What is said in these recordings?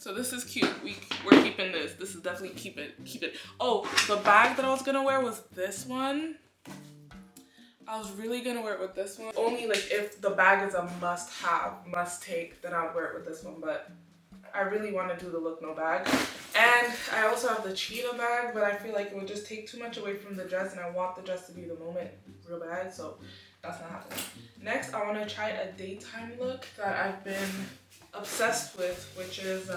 So this is cute. We're keeping this. This is definitely keep it. Oh, the bag that I was gonna wear was this one. I was really gonna wear it with this one. Only like if the bag is a must-have, must-take, then I'll wear it with this one. But I really want to do the look no bag. And I also have the cheetah bag, but I feel like it would just take too much away from the dress, and I want the dress to be the moment real bad. So that's not happening. Next, I want to try a daytime look that I've been obsessed with, which is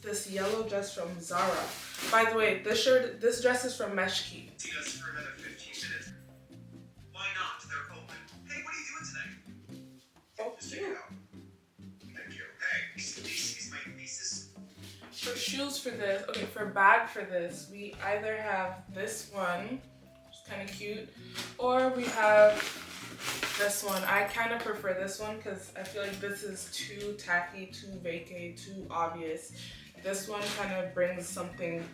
this yellow dress from Zara. By the way, this dress is from Meshki. See us for another 15 minutes. Why not? They're open. Hey, what are you doing today? Oh, just check it out. Thank you. Hey, is my thesis. For shoes for this, okay, for bag for this, we either have this one, which is kind of cute, or we have this one. I kind of prefer this one because I feel like this is too tacky, too vacay, too obvious. This one kind of brings something,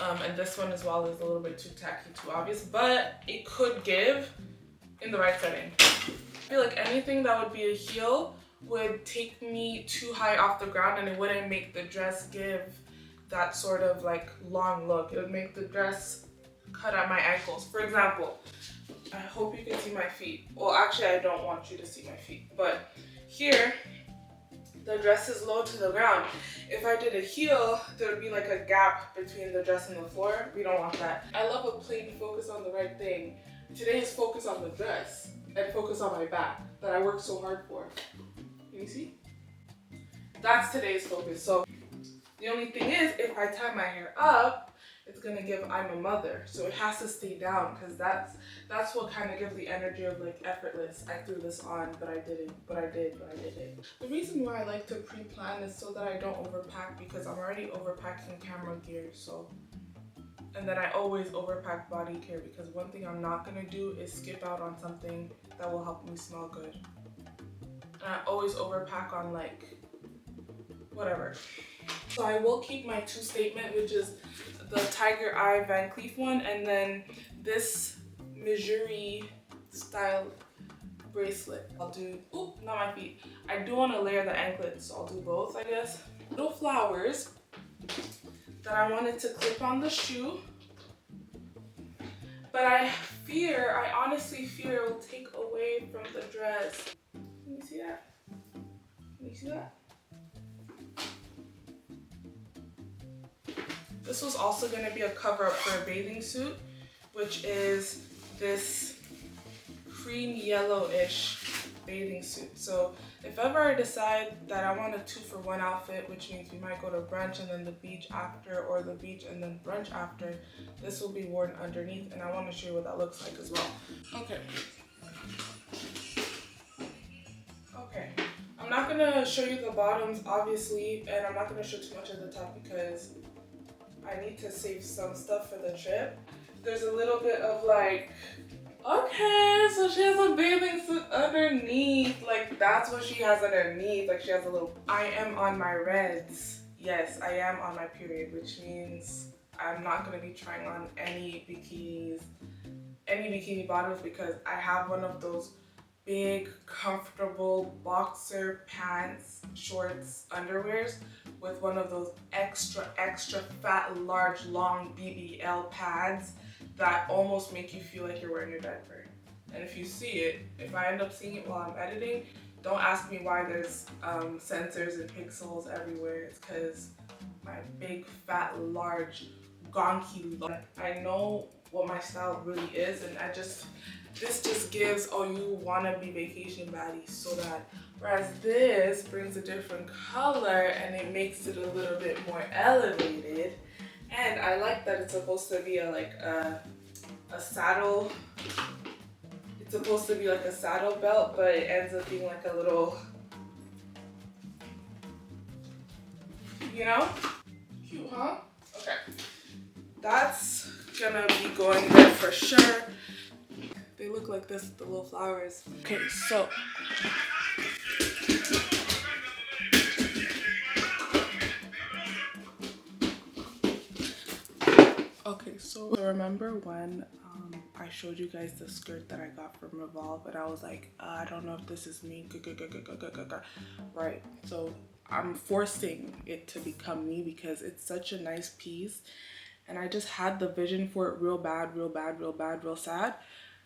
and this one as well is a little bit too tacky, too obvious, but it could give in the right setting. I feel like anything that would be a heel would take me too high off the ground, and it wouldn't make the dress give that sort of like long look. It would make the dress cut at my ankles. For example, I hope you can see my feet. Well, actually, I don't want you to see my feet, but here, the dress is low to the ground. If I did a heel, there would be like a gap between the dress and the floor. We don't want that. I love a plain focus on the right thing. Today is focus on the dress and focus on my back that I worked so hard for. Can you see? That's today's focus. So the only thing is, if I tie my hair up, it's gonna give I'm a mother. So it has to stay down because that's what kind of gives the energy of like effortless. I threw this on, but I didn't, but I did it. The reason why I like to pre-plan is so that I don't overpack, because I'm already overpacking camera gear. So, and then I always overpack body care, because one thing I'm not gonna do is skip out on something that will help me smell good. And I always overpack on like whatever. So I will keep my 2 statement, which is the Tiger Eye Van Cleef one, and then this Missouri style bracelet. I'll do, oh, not my feet. I do want to layer the anklets, so I'll do both, I guess. Little flowers that I wanted to clip on the shoe, but I honestly fear it will take away from the dress. Can you see that? Can you see that? This was also going to be a cover-up for a bathing suit, which is this cream yellow-ish bathing suit. So if ever I decide that I want a 2-for-1 outfit, which means we might go to brunch and then the beach after, or the beach and then brunch after, this will be worn underneath, and I want to show you what that looks like as well. Okay. I'm not going to show you the bottoms, obviously, and I'm not going to show too much of the top because I need to save some stuff for the trip. There's a little bit of like, okay, so she has a bathing suit underneath. Like, that's what she has underneath. Like, she has a little, I am on my reds. Yes, I am on my period, which means I'm not going to be trying on any bikini bottoms, because I have one of those big, comfortable boxer pants, shorts, underwears with one of those extra fat, large, long BBL pads that almost make you feel like you're wearing a diaper. And if you see it, if I end up seeing it while I'm editing, don't ask me why there's sensors and pixels everywhere. It's because my big, fat, large, gonky look. I know what my style really is, and this just gives, oh, you wanna be vacation baddie, so that, whereas this brings a different color and it makes it a little bit more elevated. And I like that it's supposed to be a saddle. It's supposed to be like a saddle belt, but it ends up being like a little, you know? Cute, huh? Okay. That's gonna be going there for sure. They look like this with the little flowers. Okay, so. Okay, so remember when I showed you guys the skirt that I got from Revolve and I was like, I don't know if this is me, right? So I'm forcing it to become me because it's such a nice piece and I just had the vision for it real bad, real bad, real bad, real sad.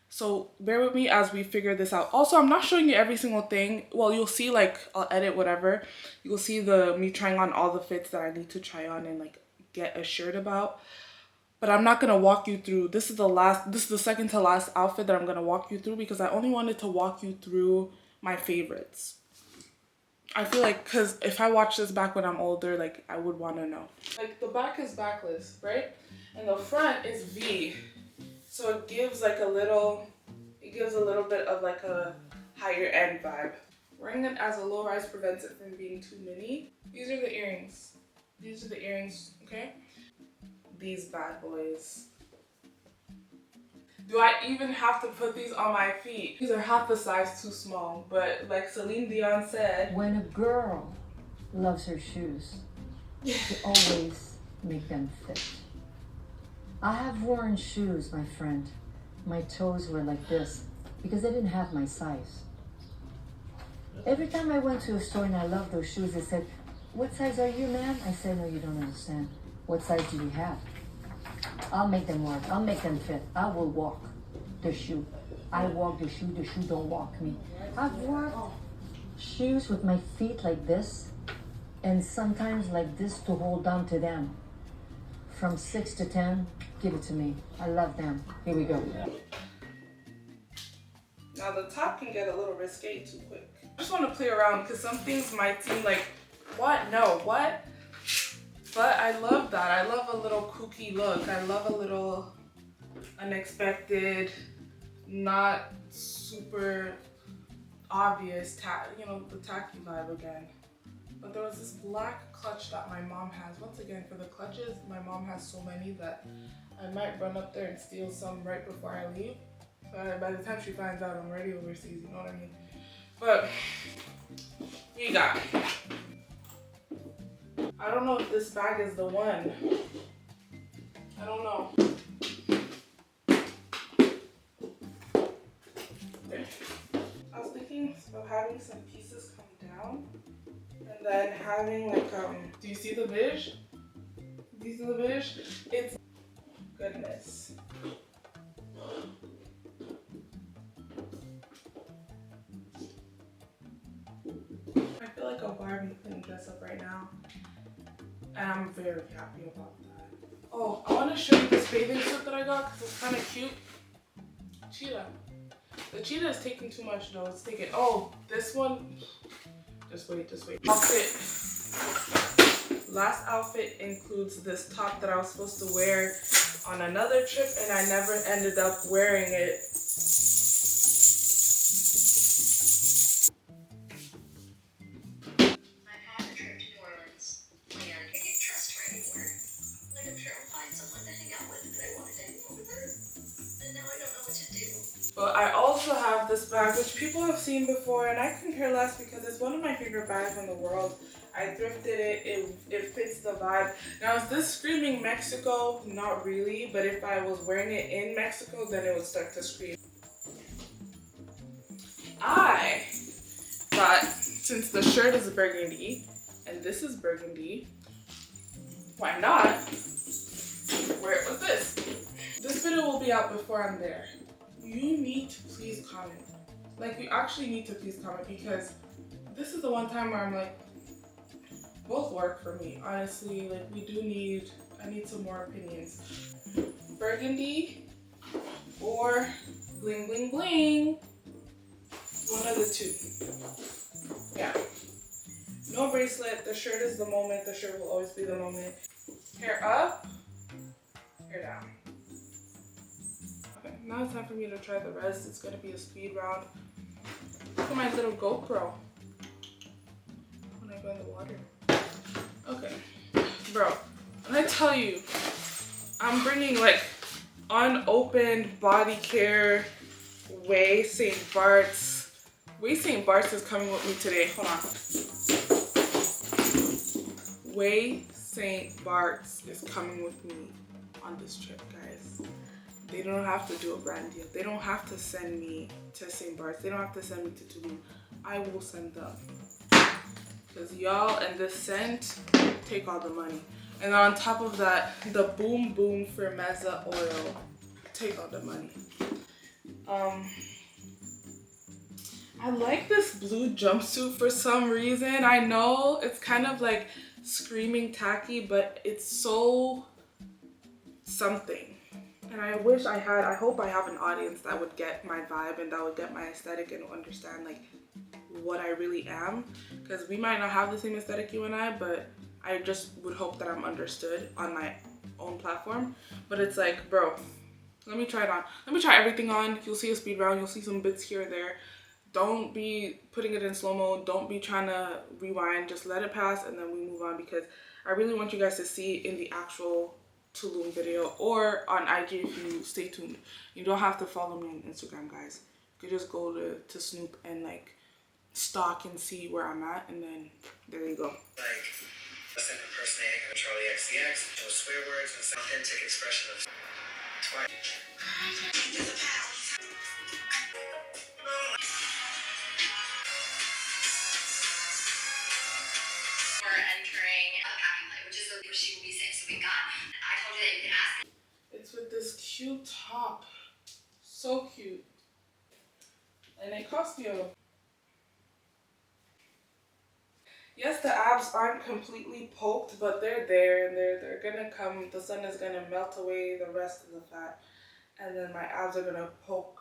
So bear with me as we figure this out. Also, I'm not showing you every single thing. Well, you'll see, like, I'll edit whatever. You'll see me trying on all the fits that I need to try on and like get assured about. But I'm not gonna walk you through. This is the second to last outfit that I'm gonna walk you through because I only wanted to walk you through my favorites. I feel like, cause if I watch this back when I'm older, like I would wanna know. Like the back is backless, right? And the front is V. So it gives like a little bit of like a higher end vibe. Wearing it as a low rise prevents it from being too mini. These are the earrings. These are the earrings, okay? These bad boys. Do I even have to put these on my feet? These are half the size too small, but like Celine Dion said, when a girl loves her shoes, she always make them fit. I have worn shoes, my friend. My toes were like this because they didn't have my size. Every time I went to a store and I loved those shoes, they said, "What size are you, man?" I said, "No, you don't understand. What size do you have? I'll make them work. I'll make them fit. I will walk the shoe. I walk the shoe don't walk me." I've worn shoes with my feet like this and sometimes like this to hold on to them. From 6 to 10, give it to me. I love them. Here we go. Now the top can get a little risque too quick. I just want to play around because some things might seem like, what? No, what? But I love that. I love a little kooky look. I love a little unexpected, not super obvious, the tacky vibe again. But there was this black clutch that my mom has. Once again, for the clutches, my mom has so many that I might run up there and steal some right before I leave. So by the time she finds out, I'm already overseas, you know what I mean? But we got. I don't know if this bag is the one. I don't know. Okay. I was thinking of having some pieces come down and then having like do you see the vision? Do you see the vision? It's goodness. I feel like a Barbie queen dress up right now. And I'm very happy about that. Oh, I want to show you this bathing suit that I got because it's kind of cute. Cheetah. The cheetah is taking too much though. It's taking, oh, this one. Just wait. Outfit. Last outfit includes this top that I was supposed to wear on another trip and I never ended up wearing it. But I also have this bag, which people have seen before, and I couldn't care less because it's one of my favorite bags in the world. I thrifted it. It fits the vibe. Now, is this screaming Mexico? Not really, but if I was wearing it in Mexico, then it would start to scream. I thought, since the shirt is burgundy, and this is burgundy, why not wear it with this? This video will be out before I'm there. You need to please comment. Like, you actually need to please comment because this is the one time where I'm like, both work for me. Honestly, like I need some more opinions. Burgundy or bling bling bling. One of the two. Yeah. No bracelet. The shirt is the moment. The shirt will always be the moment. Hair up, hair down. Now it's time for me to try the rest. It's gonna be a speed round. Look at my little GoPro when I go in the water. Okay, bro, when I tell you, I'm bringing like unopened body care Way St. Bart's. Way St. Bart's is coming with me today. Hold on. Way St. Bart's is coming with me on this trip, guys. They don't have to do a brand deal. They don't have to send me to St. Bart's. They don't have to send me to Tulum. I will send them. Because y'all and the scent take all the money. And on top of that, the Boom Boom for Meza oil take all the money. I like this blue jumpsuit for some reason. I know it's kind of like screaming tacky, but it's so something. And I hope I have an audience that would get my vibe and that would get my aesthetic and understand like what I really am. Because we might not have the same aesthetic, you and I, but I just would hope that I'm understood on my own platform. But it's like, bro, let me try it on. Let me try everything on. You'll see a speed round. You'll see some bits here or there. Don't be putting it in slow-mo. Don't be trying to rewind. Just let it pass and then we move on, because I really want you guys to see in the actual Tulum video or on IG if you stay tuned. You don't have to follow me on Instagram, guys. You could just go to Snoop and like stalk and see where I'm at, and then there you go. Like, impersonating of Charlie XCX, no swear words, and some authentic expression of twice. We're entering a packing light, which is where she will be safe. So we got. I told you that you can ask. It's with this cute top. So cute. And it cost you. Yes, the abs aren't completely poked, but they're there and they're gonna come. The sun is gonna melt away the rest of the fat, and then my abs are gonna poke,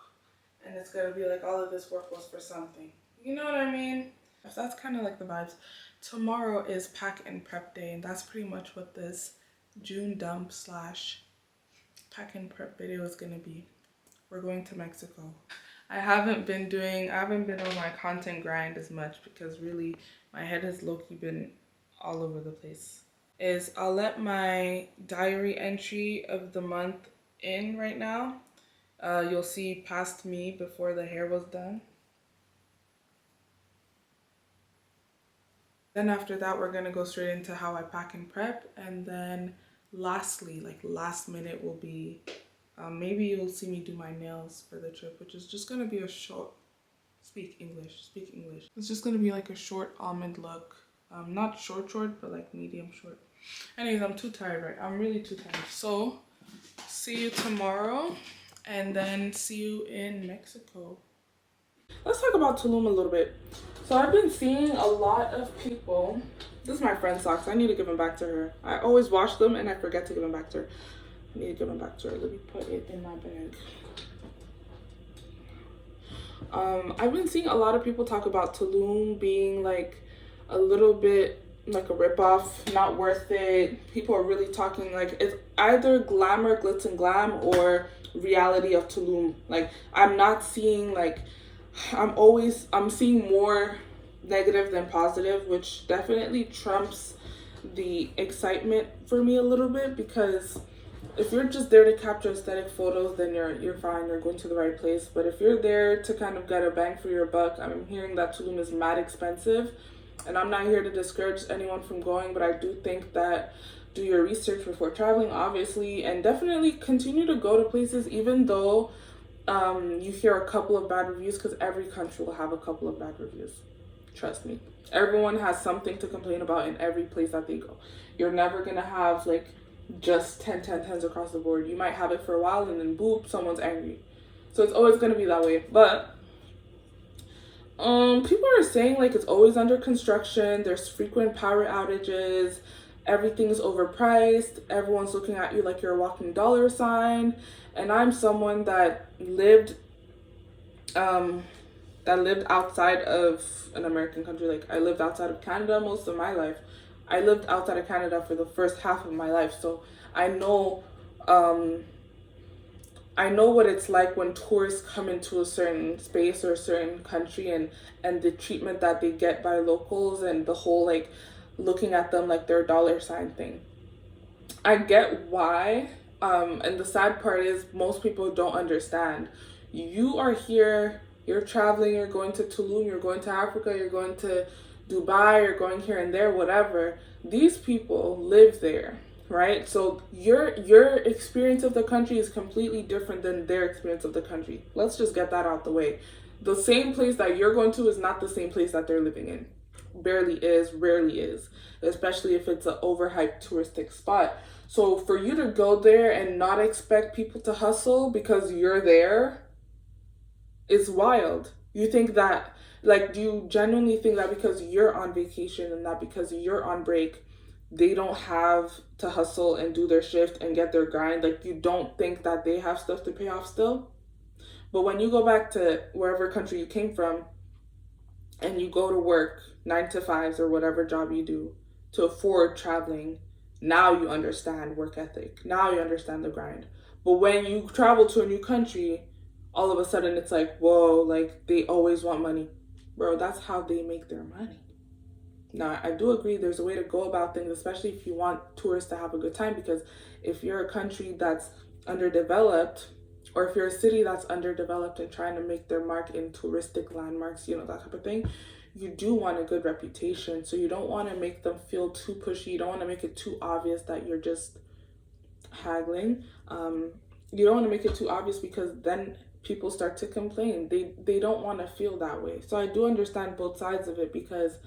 and it's gonna be like all of this work was for something. You know what I mean? That's kind of like the vibes. Tomorrow is pack and prep day, and that's pretty much what this June dump / pack and prep video is gonna be. We're going to Mexico. I haven't been on my content grind as much because really my head has low-key been all over the place. I'll let my diary entry of the month in right now. You'll see past me before the hair was done. Then after that, we're gonna go straight into how I pack and prep. And then lastly, like last minute will be, maybe you'll see me do my nails for the trip, which is just gonna be a short, speak English. It's just gonna be like a short almond look. Not short, but like medium short. Anyways, I'm too tired, right? I'm really too tired. So see you tomorrow and then see you in Mexico. Let's talk about Tulum a little bit. So I've been seeing a lot of people. This is my friend's socks. I need to give them back to her. I always wash them and I forget to give them back to her. I need to give them back to her. Let me put it in my bag. I've been seeing a lot of people talk about Tulum being like a little bit like a ripoff, not worth it. People are really talking like it's either glamour, glitz and glam, or reality of Tulum. Like I'm not seeing like, I'm seeing more negative than positive, which definitely trumps the excitement for me a little bit, because if you're just there to capture aesthetic photos, then you're fine, you're going to the right place. But if you're there to kind of get a bang for your buck, I'm hearing that Tulum is mad expensive, and I'm not here to discourage anyone from going, but I do think that do your research before traveling, obviously, and definitely continue to go to places even though you hear a couple of bad reviews, because every country will have a couple of bad reviews. Trust me. Everyone has something to complain about in every place that they go. You're never going to have like just 10/10/10s across the board. You might have it for a while and then boop, someone's angry. So it's always going to be that way. But people are saying like it's always under construction. There's frequent power outages. Everything's overpriced. Everyone's looking at you like you're a walking dollar sign. And I'm someone that lived outside of an American country. Like I lived outside of Canada most of my life. I lived outside of Canada for the first half of my life, so I know what it's like when tourists come into a certain space or a certain country, and the treatment that they get by locals, and the whole like looking at them like they're a dollar sign thing. I get why, and the sad part is most people don't understand. You are here, you're traveling, you're going to Tulum, you're going to Africa, you're going to Dubai, you're going here and there, whatever. These people live there. right? So your experience of the country is completely different than their experience of the country. Let's just get that out the way. The same place that you're going to is not the same place that they're living in. Barely is, rarely is, especially if it's an overhyped touristic spot. So for you to go there and not expect people to hustle because you're there is wild. You think that, like, do you genuinely think that because you're on vacation and that because you're on break, they don't have to hustle and do their shift and get their grind? Like, you don't think that they have stuff to pay off still? But when you go back to wherever country you came from and you go to work 9 to 5s or whatever job you do to afford traveling, now you understand work ethic. Now you understand the grind. But when you travel to a new country, all of a sudden it's like, whoa, like they always want money. Bro, that's how they make their money. Now, I do agree there's a way to go about things, especially if you want tourists to have a good time, because if you're a country that's underdeveloped, or if you're a city that's underdeveloped and trying to make their mark in touristic landmarks, you know, that type of thing, you do want a good reputation. So you don't want to make them feel too pushy. You don't want to make it too obvious that you're just haggling. You don't want to make it too obvious because then people start to complain. They don't want to feel that way. So I do understand both sides of it, because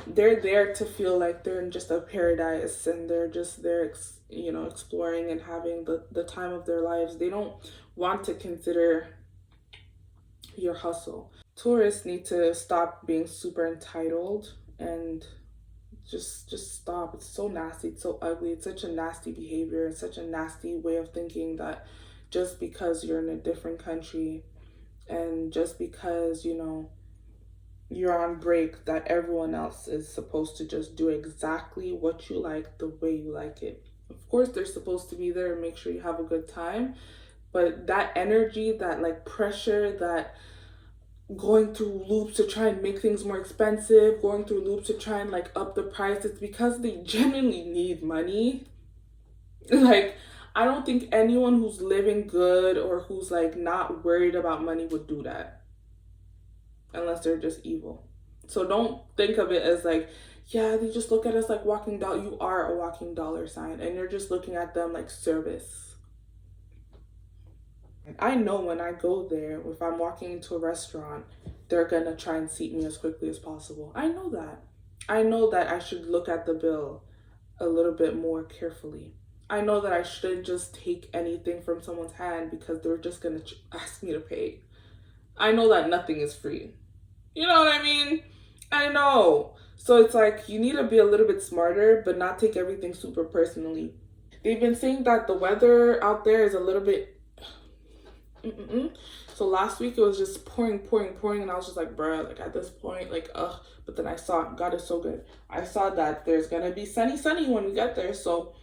they're there to feel like they're in just a paradise and they're just there, you know, exploring and having the time of their lives. They don't want to consider your hustle. Tourists need to stop being super entitled and just stop. It's so nasty. It's so ugly. It's such a nasty behavior. It's such a nasty way of thinking that just because you're in a different country and just because, you know, you're on break, that everyone else is supposed to just do exactly what you like the way you like it. Of course, they're supposed to be there and make sure you have a good time, but that energy, that like pressure, that going through loops to try and make things more expensive, going through loops to try and like up the price, it's because they genuinely need money. Like, I don't think anyone who's living good or who's like not worried about money would do that unless they're just evil. So don't think of it as like, yeah, they just look at us like walking dollar. You are a walking dollar sign and you're just looking at them like service. I know when I go there, if I'm walking into a restaurant, they're gonna try and seat me as quickly as possible. I know that. I know that I should look at the bill a little bit more carefully. I know that I shouldn't just take anything from someone's hand because they're just gonna ask me to pay. I know that nothing is free. You know what I mean? I know. So it's like you need to be a little bit smarter, but not take everything super personally. They've been saying that the weather out there is a little bit So last week it was just pouring, and I was just like, bruh, like at this point, like, ugh. But then I saw, God is so good. I saw that there's gonna be sunny when we get there. So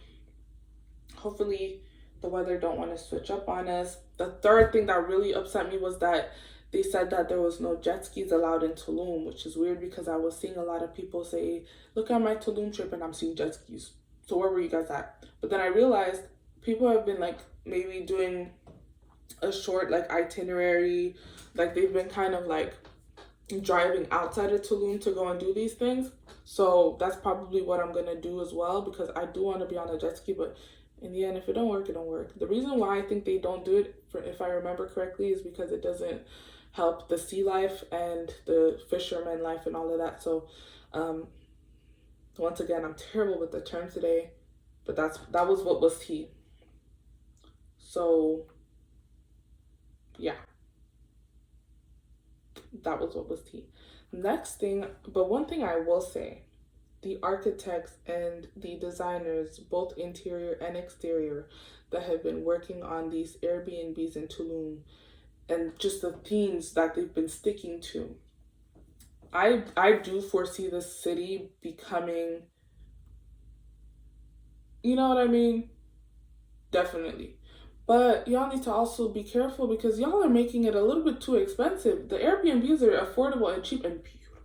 hopefully the weather don't want to switch up on us. The third thing that really upset me was that they said that there was no jet skis allowed in Tulum, which is weird because I was seeing a lot of people say, look at my Tulum trip and I'm seeing jet skis. So where were you guys at? But then I realized people have been like maybe doing a short like itinerary, like they've been kind of like driving outside of Tulum to go and do these things. So that's probably what I'm gonna do as well, because I do want to be on a jet ski, but in the end, if it don't work, it don't work. The reason why I think they don't do it, if I remember correctly, is because it doesn't help the sea life and the fisherman life and all of that. So once again, I'm terrible with the term today, but that was what was tea. So yeah, that was what was tea. Next thing, but one thing I will say, the architects and the designers, both interior and exterior, that have been working on these Airbnbs in Tulum and just the themes that they've been sticking to, I do foresee this city becoming, you know what I mean? Definitely. But y'all need to also be careful because y'all are making it a little bit too expensive. The Airbnbs are affordable and cheap and beautiful.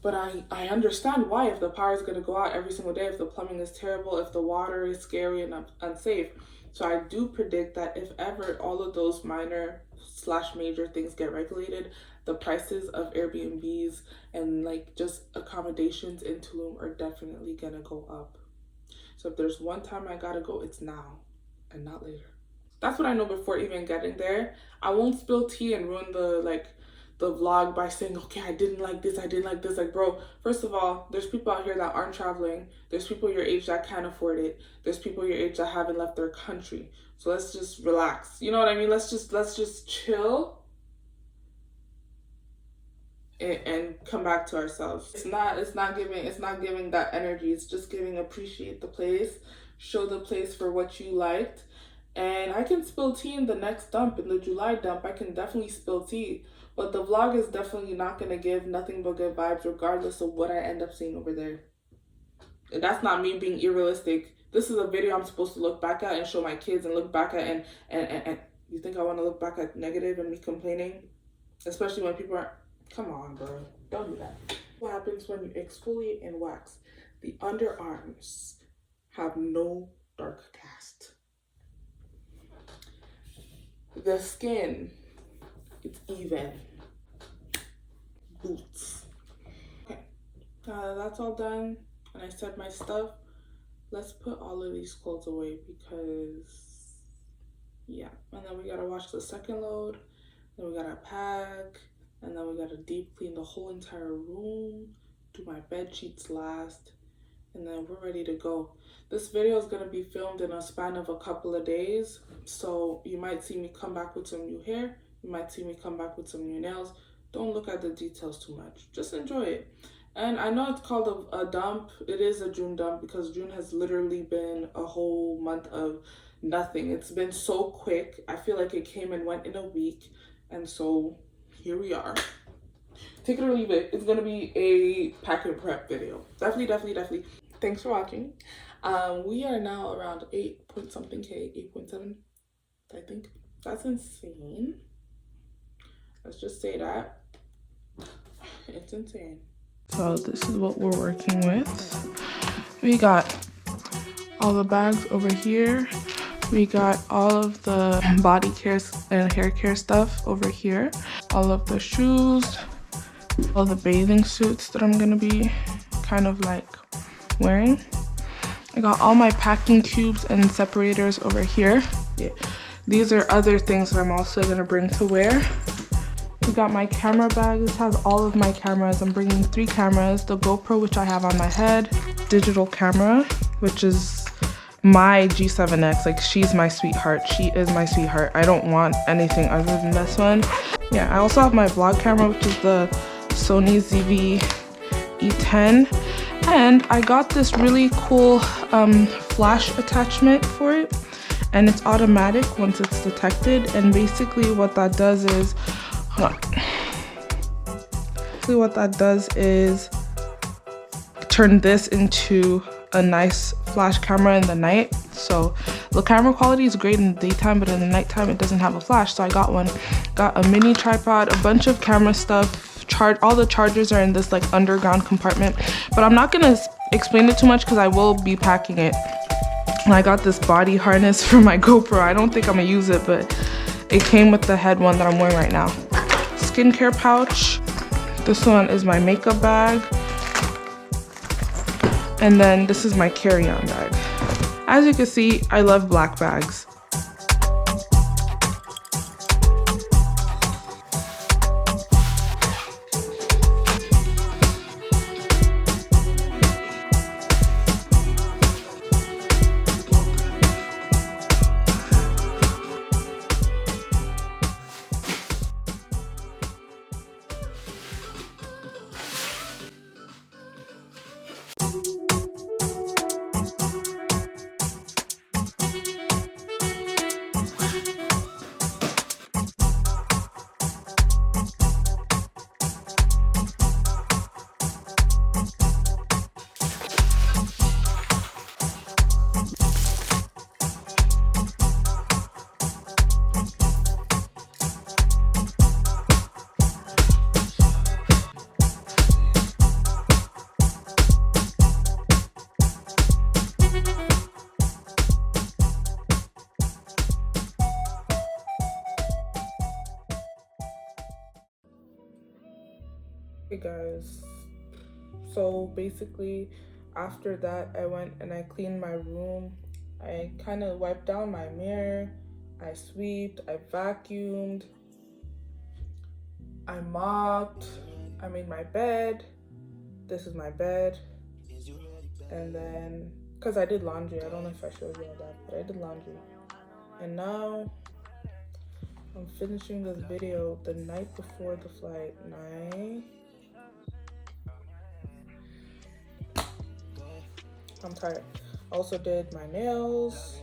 But I understand why, if the power is going to go out every single day, if the plumbing is terrible, if the water is scary and unsafe. So I do predict that if ever all of those minor/major things get regulated, the prices of Airbnbs and like just accommodations in Tulum are definitely going to go up. So if there's one time I gotta go, it's now and not later. That's what I know before even getting there. I won't spill tea and ruin the vlog by saying, okay, I didn't like this, I didn't like this. Like, bro, first of all, there's people out here that aren't traveling. There's people your age that can't afford it. There's people your age that haven't left their country. So let's just relax. You know what I mean? Let's just chill and come back to ourselves. It's not giving that energy. It's just giving appreciate the place, show the place for what you liked. And I can spill tea in the next dump, in the July dump. I can definitely spill tea. But the vlog is definitely not going to give nothing but good vibes regardless of what I end up seeing over there. And that's not me being unrealistic. This is a video I'm supposed to look back at and show my kids and look back at and you think I want to look back at negative and me complaining? Especially when people are, come on, bro. Don't do that. What happens when you exfoliate and wax? The underarms have no dark cast. The skin, it's even. Boots. Okay, that's all done. And I said my stuff. Let's put all of these clothes away because, yeah. And then we gotta watch the second load. Then we gotta pack. And then we gotta deep clean the whole entire room. Do my bed sheets last. And then we're ready to go. This video is gonna be filmed in a span of a couple of days. So you might see me come back with some new hair. You might see me come back with some new nails. Don't look at the details too much. Just enjoy it. And I know it's called a dump. It is a June dump because June has literally been a whole month of nothing. It's been so quick. I feel like it came and went in a week. And so here we are. Take it or leave it. It's gonna be a pack and prep video. Definitely. Thanks for watching. We are now around 8 point something K, 8.7, I think. That's insane. Let's just say that. It's insane. So this is what we're working with. We got all the bags over here. We got all of the body care and hair care stuff over here. All of the shoes, all the bathing suits that I'm gonna be kind of like wearing. I got all my packing cubes and separators over here. Yeah. These are other things that I'm also gonna bring to wear. We got my camera bag. This has all of my cameras. I'm bringing 3 cameras. The GoPro, which I have on my head. Digital camera, which is my G7X. Like, she's my sweetheart. She is my sweetheart. I don't want anything other than this one. Yeah, I also have my vlog camera, which is the Sony ZV-E10. And I got this really cool flash attachment for it. And it's automatic once it's detected. And basically what that does is, turn this into a nice flash camera in the night. So the camera quality is great in the daytime, but in the nighttime it doesn't have a flash. So I got one. Got a mini tripod, a bunch of camera stuff. All the chargers are in this like underground compartment. But I'm not gonna explain it too much because I will be packing it. And I got this body harness for my GoPro. I don't think I'm gonna use it, but it came with the head one that I'm wearing right now. Skincare pouch. This one is my makeup bag. And then this is my carry-on bag. As you can see, I love black bags. Hey guys, so basically after that, I went and I cleaned my room. I kind of wiped down my mirror. I sweeped. I vacuumed. I mopped. I made my bed. This is my bed. And then, because I did laundry. I don't know if I showed you all that, but I did laundry. And now I'm finishing this video the night before the flight. I'm tired. I also did my nails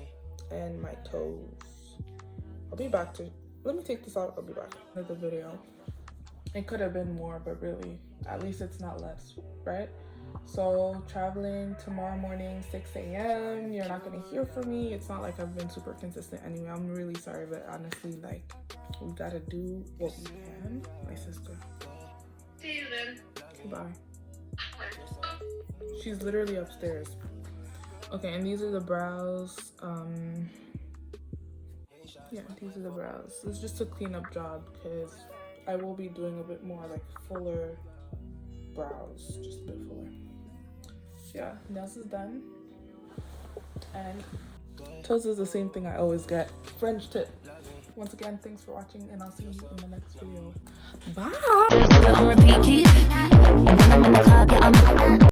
and my toes. I'll be back to, let me take this out. I'll be back with the video. It could have been more, but really, at least it's not less, right? So traveling tomorrow morning, 6 a.m. You're not gonna hear from me. It's not like I've been super consistent anyway. I'm really sorry, but honestly, like, we gotta do what we can. My sister. See you then. Goodbye. She's literally upstairs. Okay, and these are the brows. Yeah, these are the brows. It's just a cleanup job because I will be doing a bit more like fuller brows, just a bit fuller. Yeah, nails is done. And toes is the same thing I always get. French tip. Once again, thanks for watching, and I'll see you in the next video. Bye!